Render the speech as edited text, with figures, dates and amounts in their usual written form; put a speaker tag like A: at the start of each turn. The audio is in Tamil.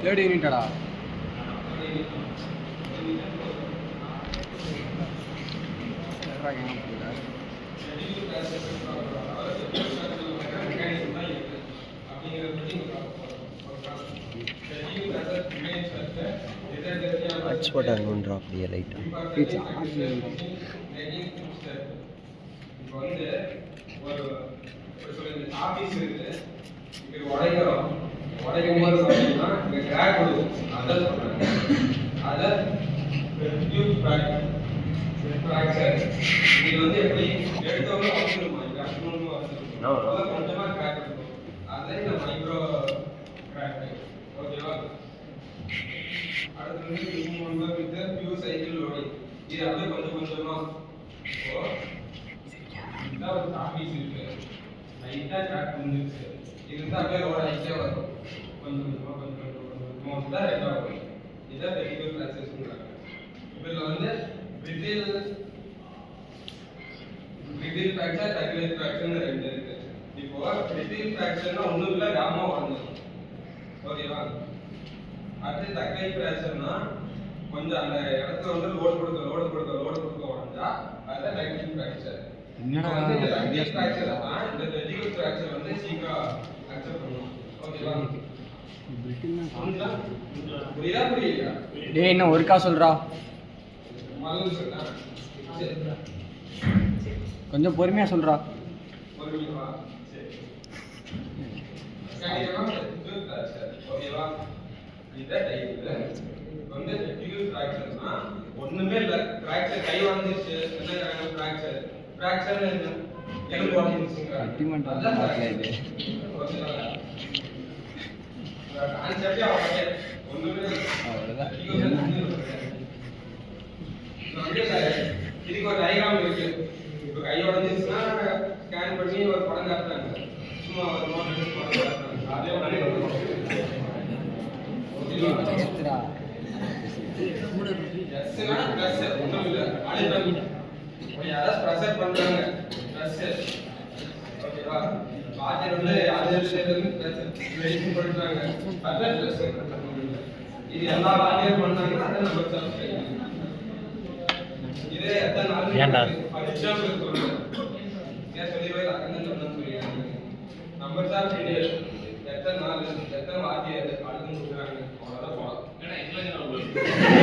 A: தேர்ட் யூனிட்டடா
B: ஹாட்ஸ்பாட் ஆகணுன்றா அப்படியே லைட்டாக
C: இப்போ வந்து ஒரு ஆஃபீஸ் இருக்குது இப்போ உடைக்கிறோம் உடைக்கும் போது பார்த்தீங்கன்னா இங்கே கிராக் கொடுக்கும் அதை சொல்கிறாங்க அதை டியூப் ஃப்ராக்சர் இது வந்து எப்படி எடுத்தவங்க வந்துருமா இது அசுமமாக வந்துருக்கும் கொஞ்சமாக கிராக் இருக்கும் அதை இந்த மைக்ரோ கிராக் ஓகேவா அடுத்து வந்து பியூ சைக்கிள் லோடிங் இது அப்படியே கொஞ்சம் கொஞ்சமாக ஒரு ஆஃபீஸ் இருக்கு லைட்டாக கிராக் வந்துருச்சு இது வந்து அப்படியே லோட லைட்டாக வரும் கொஞ்சம் கொஞ்சமாக தான் ரெண்டாக வரும் இதுதான் வெரிகல் ஃப்ராக்சர்ஸ்ங்கிறாங்க இப்போ இதில் வந்து பிரிட்டில் ஃப்ராக்சர் டக்லைட் ஃப்ராக்சர்னு ரெண்டு இருக்கு இப்போ பிரிட்டில் ஃப்ராக்சர்னா ஒன்றும் இல்லை காமா உடஞ்சிடும் ஓகேவா அடுத்து டக்லைட் ஃப்ராக்சர்னா கொஞ்சம் அந்த இடத்துல வந்து லோடு கொடுக்க உடஞ்சா அதுதான் டக்லைட் ஃப்ராக்சர்
A: என்னடா
C: ஃப்ராக்சர் தான் இந்த வெரிகல் ஃப்ராக்சர் வந்து சீக்கிரம் அக்செப்ட் பண்ணும் ஓகேவா புரியுதா புரியலையா
A: டேய் என்ன ஒருக்கா சொல்றா
C: மறந்து சொல்றா
A: கொஞ்சம் பொறுமையா சொல்றா
C: பொறுமையா சரி ஓகேவா இத டைப்ல வந்து வெரிகல் ஃப்ராக்சர்னா ஒண்ணுமே இல்ல ஃப்ராக்சர் கை வந்துச்சு என்ன ஃப்ராக்சர் ஃப்ராக்சர் என்ன எலும்பு உடைஞ்சிருச்சுங்க
A: அல்டிமேட் பார்க்கல இது
C: கான்செப்டே ஒண்ணுமே
A: அவ்வளவுதான்
C: இதுக்கு ஒரு டயக்ராம் இருக்கு இப்போ கை உடைஞ்சிருச்சுன்னா ஸ்கேன் பண்ணி ஒரு படம் காட்டுறாங்க சும்மா ஒரு நோட் எடுத்து படம் காட்டுறாங்க அதே மாதிரி ஒன்றும் இல்லை அழுத்தம் யாராவது ப்ரெஷர் பண்றாங்க ப்ரெஷர் ஓகேவா பாத்திரம் வந்து அது மெடிசன் பண்றாங்க அதான் ப்ரெஷர் இது எல்லா பாத்திரம் பண்ணாங்கன்னா அதை நம்ம சப்ஸ்கிரைப் இதே எத்தனை நாள் எக்ஸாம்பிள் சொல்றேன் ஏன் சொல்லிடுவே அக்கன்னு சொன்னு சொல்லிடுறாங்க நம்ம சார் எத்தனை நாள் எத்தனை வாத்தியம் அடுத்து கொடுக்குறாங்க அவ்வளோதான் போகலாம் ஏன்னா